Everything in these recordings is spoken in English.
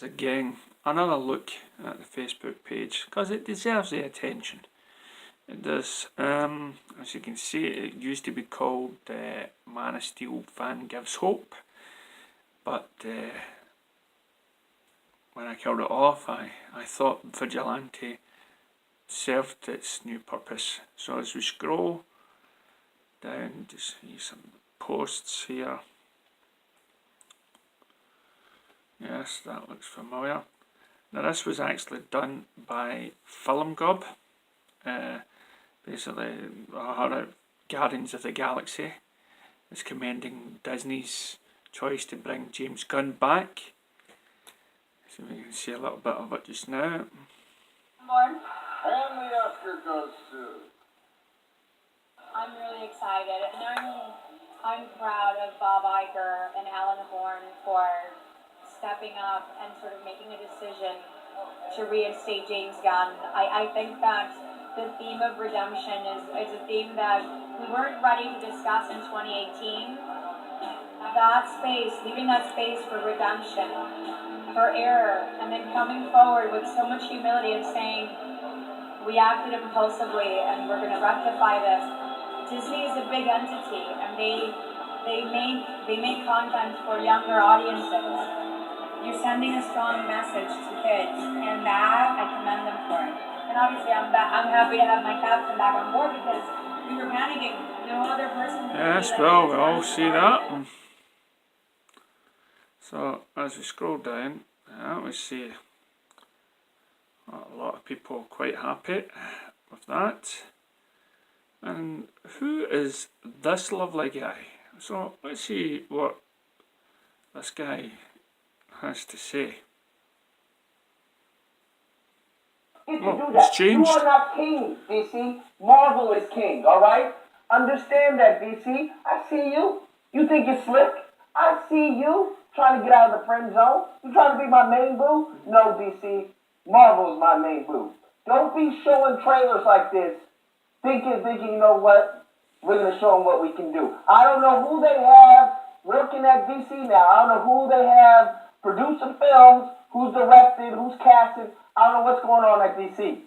Again, another look at the Facebook page because it deserves the attention. It does. As you can see, it used to be called Man of Steel Fan Gives Hope, but when I killed it off, I thought Vigilante served its new purpose. So as we scroll down to see some posts here. Yes, that looks familiar. Now this was actually done by Film Gob. Basically, Guardians of the Galaxy is commending Disney's choice to bring James Gunn back. So we can see a little bit of it just now. And the Oscar goes to... I'm really excited, and I'm proud of Bob Iger and Alan Horn for stepping up and sort of making a decision to reinstate James Gunn. I think that the theme of redemption is a theme that we weren't ready to discuss in 2018. That space, leaving that space for redemption, for error, and then coming forward with so much humility and saying, we acted impulsively and we're going to rectify this. Disney is a big entity, and they make content for younger audiences. You're sending a strong message to kids, and that I commend them for it. And obviously, I'm happy to have my captain back on board because we were panicking. No other person. Yes, well, we all see that. So as we scroll down, we see a lot of people quite happy with that. And who is this lovely guy? So let's see what this guy has to say. If you do It's that, changed. you are not king, DC. Marvel is king, alright? Understand that, DC. I see you. You think you're slick? I see you trying to get out of the friend zone. You trying to be my main boo? No, DC. Marvel's my main boo. Don't be showing trailers like this, thinking, you know what? We're going to show them what we can do. I don't know who they have working at DC now. I don't know who they have producing films, who's directed, who's casted. I don't know what's going on at DC.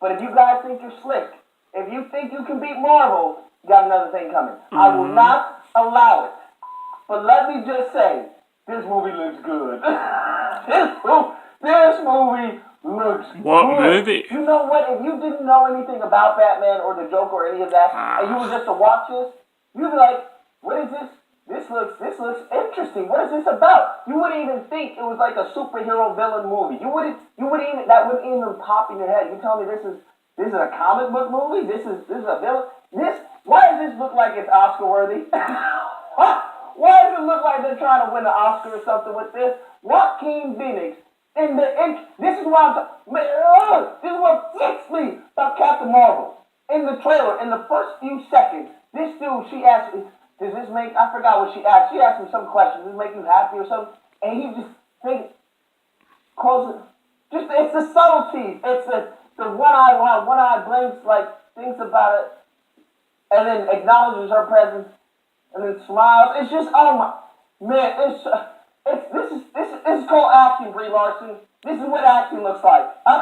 But if you guys think you're slick, if you think you can beat Marvel, you got another thing coming. I will not allow it. But let me just say, this movie looks good. this movie looks What good. movie? You know what? If you didn't know anything about Batman or the Joker or any of that, and you were just to watch this, you'd be like, what is this? This looks interesting. What is this about? You wouldn't even think it was like a superhero villain movie. You wouldn't even pop in your head. You tell me this is a comic book movie? This is a villain? Why does this look like it's Oscar worthy? Why does it look like they're trying to win an Oscar or something with this? Joaquin Phoenix this is what gets me about Captain Marvel. In the trailer, in the first few seconds, this dude, she asked me, I forgot what she asked. She asked me some question. Does this make you happy or something? And he just it's the subtleties. It's the one eye blinks, like, thinks about it, and then acknowledges her presence, and then smiles. It's just, oh my, man, this is called acting, Brie Larson. This is what acting looks like. I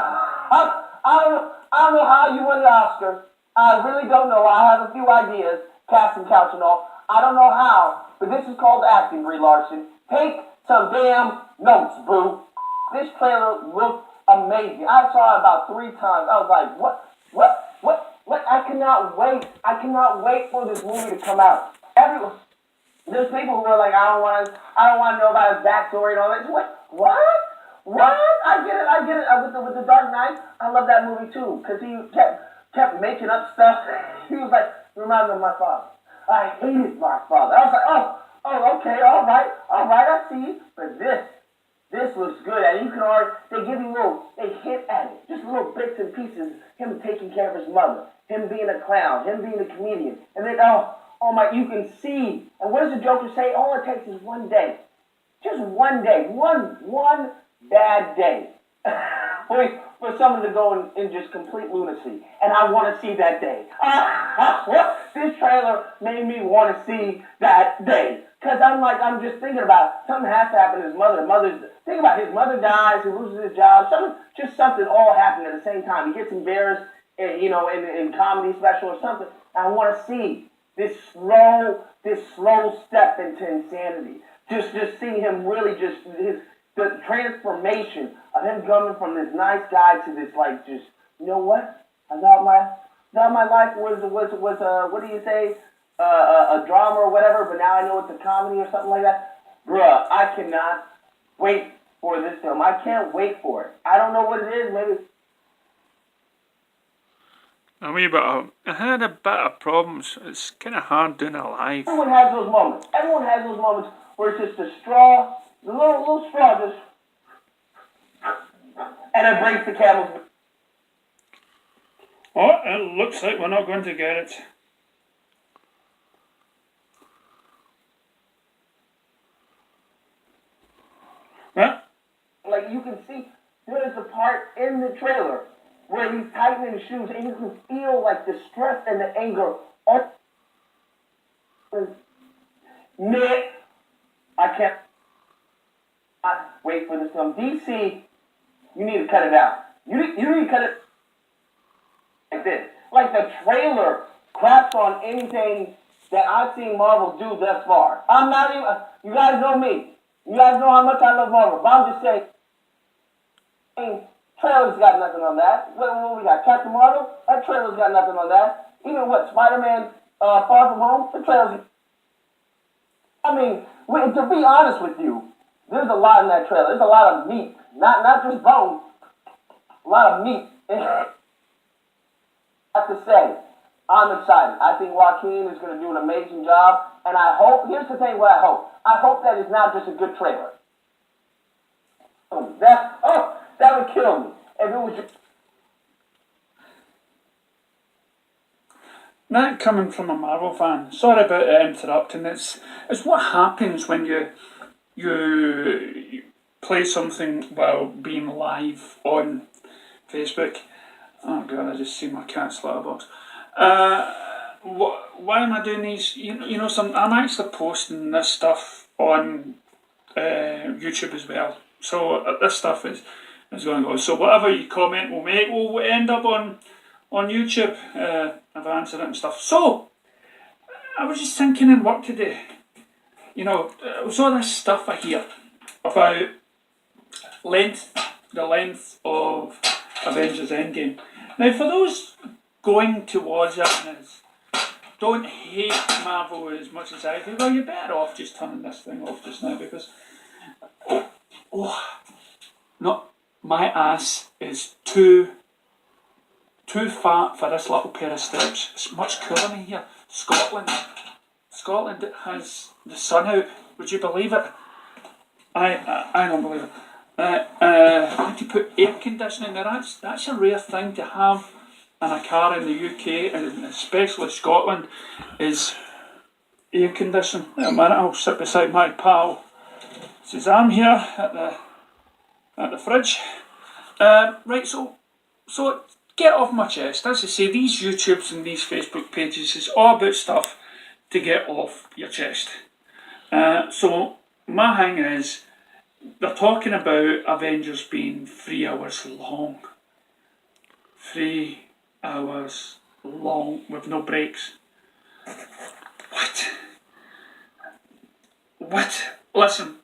don't know how you won the Oscar. I really don't know. I have a few ideas, casting couch and all. I don't know how, but this is called acting, Brie Larson. Take some damn notes, boo. This trailer looked amazing. I saw it about 3 times. I was like, what? I cannot wait. I cannot wait for this movie to come out. There's people who are like, I don't want to know about his backstory and all that. What? I get it. With the Dark Knight, I love that movie too, because he kept making up stuff. He was like, remind me of my father. I hated my father. I was like, oh, okay, all right, I see. But this looks good, and you can already, they hit at it, just little bits and pieces. Him taking care of his mother, him being a clown, him being a comedian, and then oh my, you can see. And what does the Joker say? All it takes is one day, just one day, one bad day, for someone to go in just complete lunacy, and I want to see that day. This trailer made me want to see that day. Because I'm just thinking about something has to happen to his mother. Think about his mother dies, he loses his job, something all happened at the same time. He gets embarrassed, in comedy special or something. I want to see this slow step into insanity. Just see him really the transformation of him coming from this nice guy to this you know what? I thought my life was what do you say? A drama or whatever, but now I know it's a comedy or something like that. Bruh, I cannot wait for this film. I can't wait for it. I don't know what it is. Maybe I had a bit of problems. It's kind of hard doing it live. everyone has those moments. Everyone has those moments where it's just a straw, the little straw, just and it breaks the camel's back. Oh, it looks like we're not going to get it. Huh? Like you can see, there's a part in the trailer where he's tightening his shoes, and you can feel like the stress and the anger. Nick, I can't wait for this film. DC, you need to cut it out. You need to cut it like this. Like the trailer craps on anything that I've seen Marvel do thus far. I'm not even. You guys know me. You guys know how much I love Marvel. But I'm just saying, trailer's got nothing on that. What we got? Captain Marvel? That trailer's got nothing on that. Even what, Spider-Man Far From Home? The trailer's... I mean, to be honest with you, there's a lot in that trailer. There's a lot of meat. Not just bone. A lot of meat. I have to say, I'm excited. I think Joaquin is going to do an amazing job. And I hope, here's the thing what I hope. I hope that it's not just a good trailer. That would kill me. If it was just... That coming from a Marvel fan. Sorry about interrupting. It's what happens when you play something while being live on Facebook. Oh god, I just see my cat's litter box. Why am I doing these? You know, I'm actually posting this stuff on YouTube as well. So this stuff is going to go. So whatever you comment will end up on YouTube. I've answered it and stuff. So I was just thinking in work today. You know, it was all this stuff I hear about the length of Avengers Endgame. Now, for those going towards it and don't hate Marvel as much as I do, well, you're better off just turning this thing off just now because my ass is too fat for this little pair of steps. It's much cooler in here. Scotland has the sun out. Would you believe it? I don't believe it. Had to put air conditioning there. That's a rare thing to have in a car in the UK, and especially Scotland, is air conditioning. In a minute, I'll sit beside my pal Suzanne here at the fridge. Right, so get off my chest. As I say, these YouTubes and these Facebook pages is all about stuff to get off your chest. So my thing is, they're talking about Avengers being 3 hours long. 3 hours long with no breaks. What? Listen.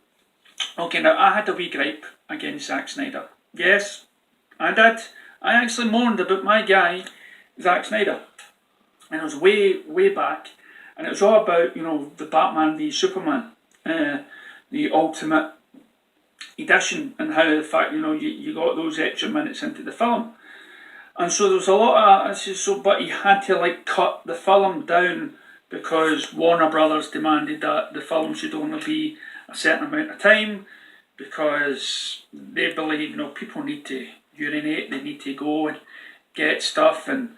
Okay, now I had a wee gripe against Zack Snyder. Yes, I did. I actually mourned about my guy, Zack Snyder. And it was way back. And it was all about, the Batman v Superman. The Ultimate Edition, and how the fact, you got those extra minutes into the film. And so there was a lot of, but he had to cut the film down because Warner Brothers demanded that the film should only be a certain amount of time because they believe, people need to urinate, they need to go and get stuff, and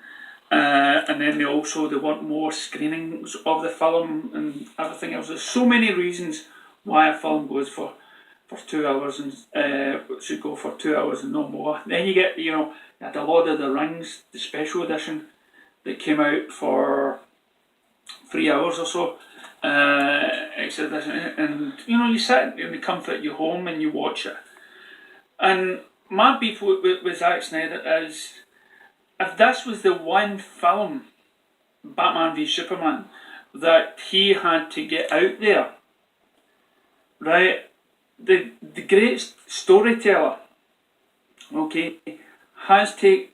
then they want more screenings of the film and everything else. There's so many reasons why a film goes for 2 hours and should go for 2 hours and no more. Then you get, you had the Lord of the Rings, the special edition that came out for 3 hours or so. extra edition, and you sit in the comfort of your home and you watch it. And my beef with Zack Snyder is, if this was the one film, Batman v Superman, that he had to get out there, right? The great storyteller, okay, has to,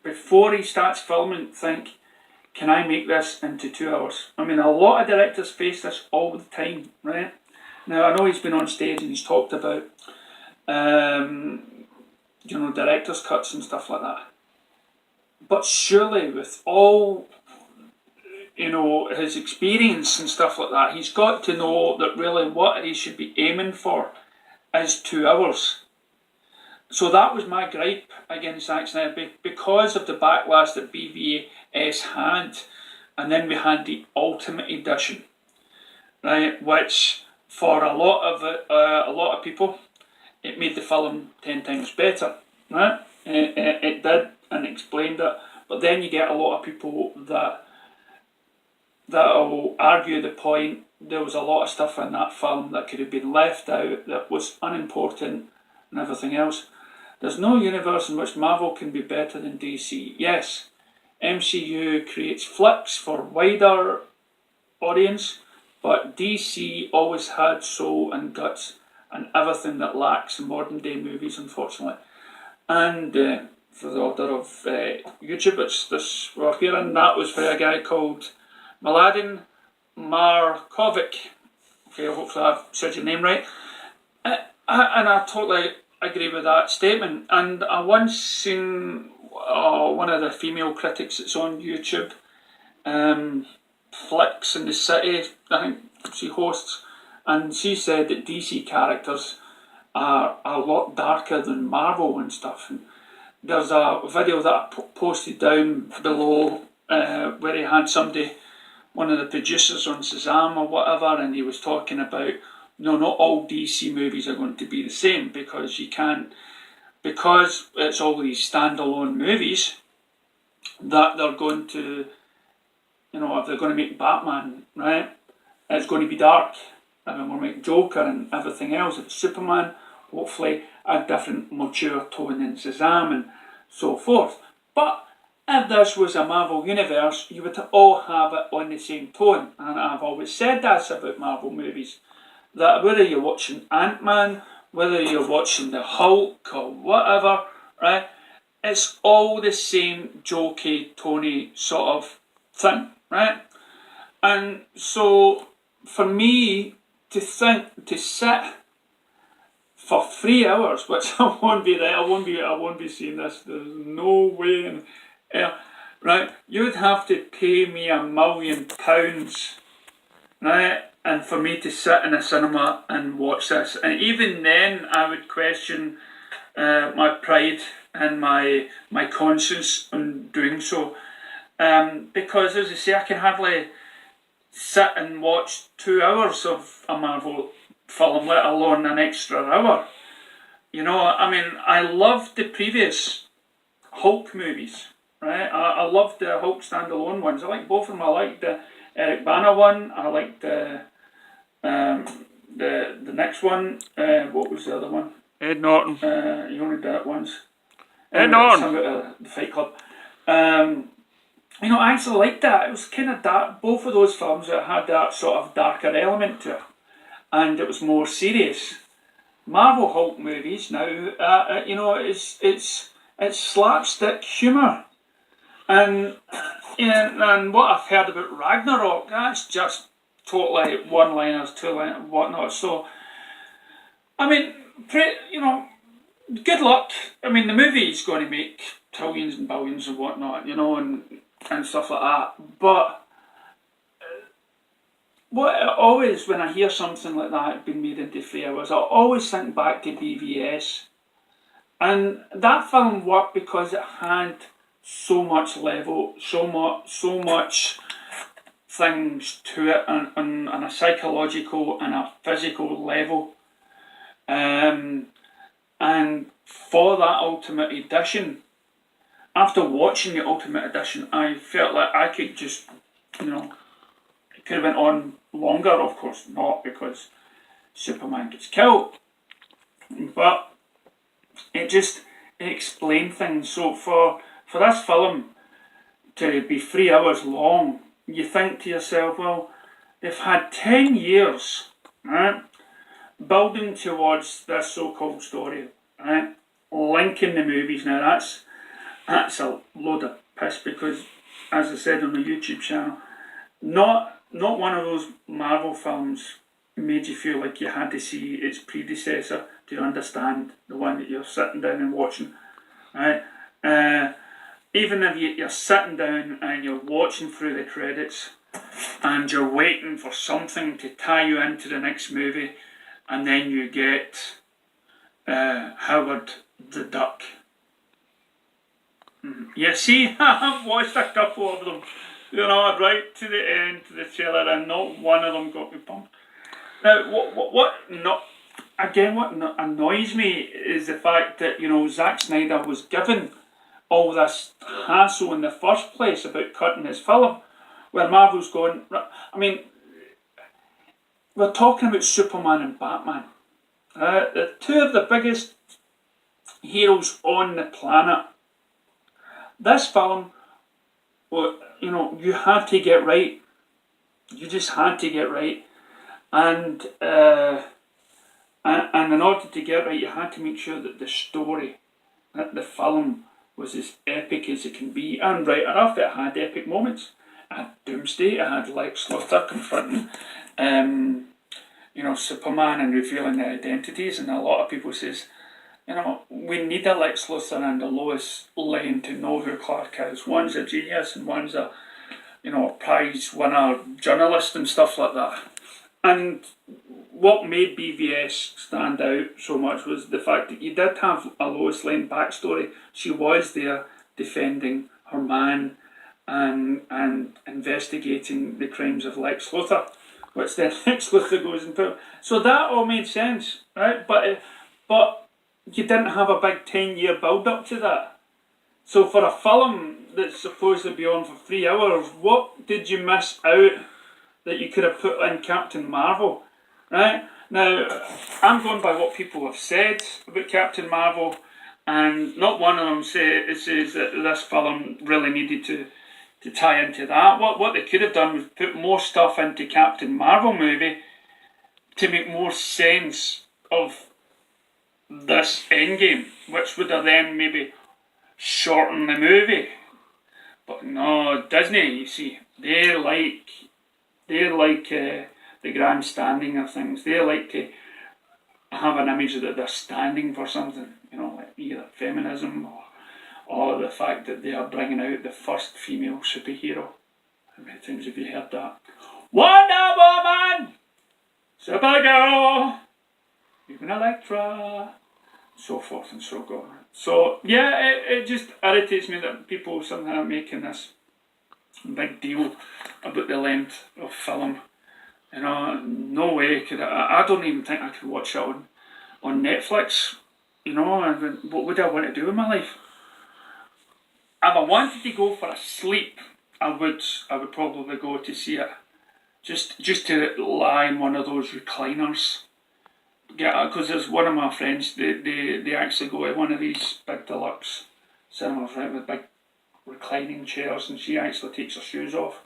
before he starts filming, think, can I make this into 2 hours? I mean, a lot of directors face this all the time, right? Now, I know he's been on stage and he's talked about, director's cuts and stuff like that. But surely, with all, his experience and stuff like that, he's got to know that really what he should be aiming for is 2 hours. So that was my gripe against Zack Snyder, because of the backlash that BVS had, and then we had the Ultimate Edition, right? Which for a lot of people, it made the film 10 times better, right? It did, and explained it. But then you get a lot of people that will argue the point. There was a lot of stuff in that film that could have been left out, that was unimportant, and everything else. There's no universe in which Marvel can be better than DC. Yes, MCU creates flicks for wider audience, but DC always had soul and guts and everything that lacks in modern day movies, unfortunately. And for the order of YouTube, it's this we're hearing, that was by a guy called Mladen Markovic. Okay, hopefully I've said your name right. And I totally agree with that statement. And I once seen one of the female critics that's on YouTube, Flicks in the City, I think she hosts, and she said that DC characters are a lot darker than Marvel and stuff. And there's a video that I posted down below where he had somebody, one of the producers on Shazam or whatever, and he was talking about, not all DC movies are going to be the same, because you can't, because it's all these standalone movies, that they're going to, if they're going to make Batman, right, it's going to be dark. If we're going to make Joker and everything else, if it's Superman, hopefully a different mature tone than Shazam and so forth. But if this was a Marvel universe, you would all have it on the same tone. And I've always said this about Marvel movies, that whether you're watching Ant-Man, whether you're watching the Hulk or whatever, right, it's all the same jokey, tony sort of thing, right? And so for me to sit for 3 hours, which I won't be there, I won't be seeing this. There's no way right? You'd have to pay me £1 million, right? And for me to sit in a cinema and watch this, and even then, I would question my pride and my conscience in doing so, because as I say, I can hardly sit and watch 2 hours of a Marvel film, let alone an extra hour. I mean, I loved the previous Hulk movies, right? I loved the Hulk standalone ones. I like both of them. I liked the Eric Bana one. I liked the next one. What was the other one? Ed Norton. He only did it once. Ed Norton. The Fight Club. I actually liked that. It was kind of dark. Both of those films that had that sort of darker element to it, and it was more serious. Marvel Hulk movies now, it's slapstick humour, and what I've heard about Ragnarok, that's just totally one-liners, two-liners, whatnot. So, I mean, good luck. I mean, the movie's going to make trillions and billions and whatnot, and stuff like that. But always, when I hear something like that being made into 3 hours, I always think back to BVS. And that film worked because it had so much level, so much things to it on a psychological and a physical level. And for that Ultimate Edition, after watching the Ultimate Edition, I felt like I could just, it could have went on longer, of course not, because Superman gets killed, but it explained things. So for this film to be 3 hours long, you think to yourself, well, they've had 10 years, right, building towards this so-called story, right, linking the movies. Now that's a load of piss, because, as I said on the YouTube channel, not one of those Marvel films made you feel like you had to see its predecessor to understand the one that you're sitting down and watching, right? Even if you're sitting down and you're watching through the credits and you're waiting for something to tie you into the next movie, and then you get Howard the Duck. You see, I've watched a couple of them, right to the end, to the trailer, and not one of them got me pumped. Now, what annoys me is the fact that, Zack Snyder was given all this hassle in the first place about cutting his film, where Marvel's going, I mean, we're talking about Superman and Batman. The two of the biggest heroes on the planet. This film, well, you had to get right. You just had to get right. And in order to get right, you had to make sure that the story, that the film was as epic as it can be. And right enough, it had epic moments. It had Doomsday, it had Lex Luthor confronting Superman and revealing their identities, and a lot of people says, we need a Lex Luthor and a Lois Lane to know who Clark is. One's a genius and one's a prize winner journalist and stuff like that. And what made BVS stand out so much was the fact that you did have a Lois Lane backstory. She was there defending her man and investigating the crimes of Lex Luthor, which then Lex Luthor goes and put. So that all made sense, right? But you didn't have a big 10-year build-up to that. So for a film that's supposed to be on for 3 hours, what did you miss out that you could have put in Captain Marvel, right? Now, I'm going by what people have said about Captain Marvel, and not one of them says that this film really needed to tie into that. What they could have done was put more stuff into Captain Marvel movie to make more sense of this endgame, which would have then maybe shortened the movie. But no, Disney, you see, they're like the grandstanding of things. They like to have an image that they're standing for something, like either feminism or the fact that they are bringing out the first female superhero. How many times have you heard that? Wonder Woman! Supergirl! Even Elektra! So forth and so on. So, yeah, it just irritates me that people somehow are making this big deal about the length of film. No way could I don't even think I could watch it on Netflix. What would I want to do in my life? If I wanted to go for a sleep, I would probably go to see it. Just to lie in one of those recliners. Because there's one of my friends, they actually go to one of these big deluxe cinemas, right, with big reclining chairs, and she actually takes her shoes off,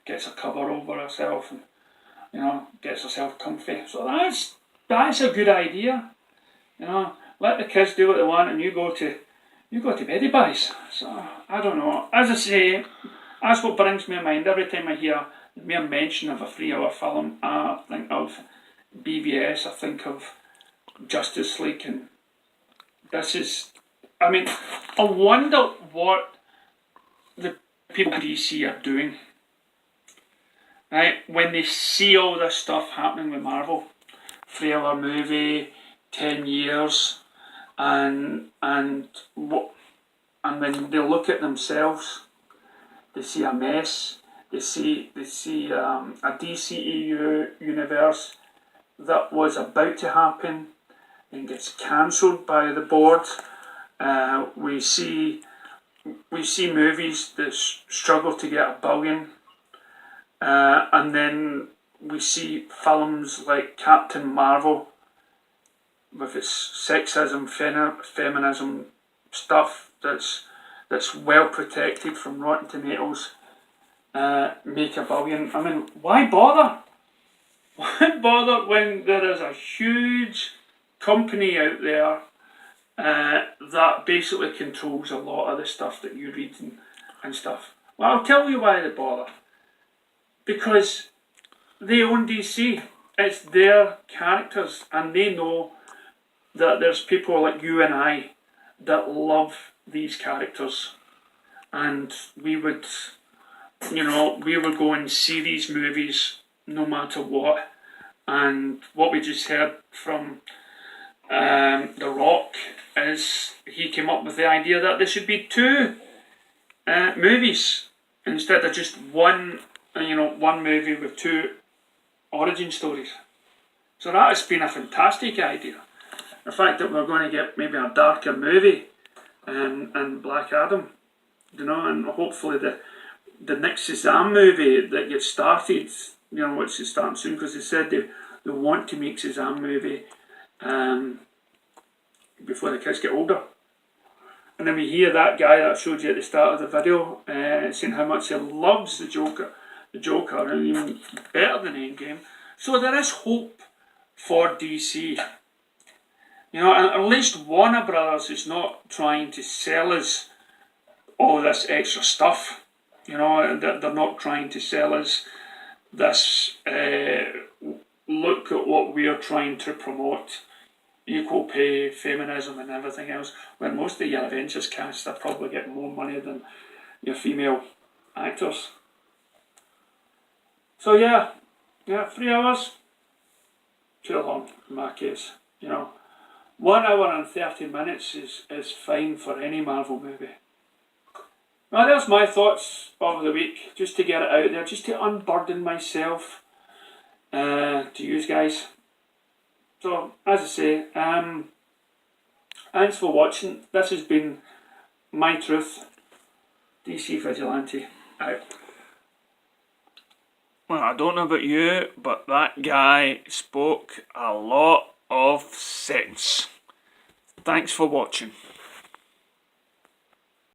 gets a cover over herself, and gets herself comfy. So that's a good idea. Let the kids do what they want, and you go to beddy buys. So I don't know. As I say, that's what brings me in mind every time I hear the mere mention of a 3-hour film. I think of BVS. I think of Justice League, and this is. I mean, I wonder what the people in DC are doing, right? When they see all this stuff happening with Marvel, 3-hour movie, 10 years, and when they look at themselves, they see a mess. They see a DCEU universe that was about to happen and gets cancelled by the board. We see movies that struggle to get $1 billion, and then we see films like Captain Marvel with its sexism, feminism stuff that's well protected from Rotten Tomatoes, make a billion. I mean, why bother? Why bother when there is a huge company out there that basically controls a lot of the stuff that you read and stuff? Well, I'll tell you why they bother. Because they own DC. It's their characters, and they know that there's people like you and I that love these characters, and we would go and see these movies no matter what. And what we just heard from The Rock is he came up with the idea that there should be two movies instead of just one movie with two origin stories. So that has been a fantastic idea. The fact that we're going to get maybe a darker movie and Black Adam, and hopefully the next Shazam movie that gets started, which is starting soon, because they said they want to make Shazam movie before the kids get older. And then we hear that guy that I showed you at the start of the video saying how much he loves the Joker, and even better than Endgame. So there is hope for DC. And at least Warner Brothers is not trying to sell us all this extra stuff. They're not trying to sell us this, look at what we are trying to promote, equal pay, feminism and everything else, when most of your Avengers cast are probably getting more money than your female actors. So yeah, 3 hours, too long in my case. 1 hour and 30 minutes is fine for any Marvel movie. Well, there's my thoughts of the week, just to get it out there, just to unburden myself to you guys. So, as I say, thanks for watching. This has been My Truth, DC Vigilante, out. Well, I don't know about you, but that guy spoke a lot of sense. Thanks for watching.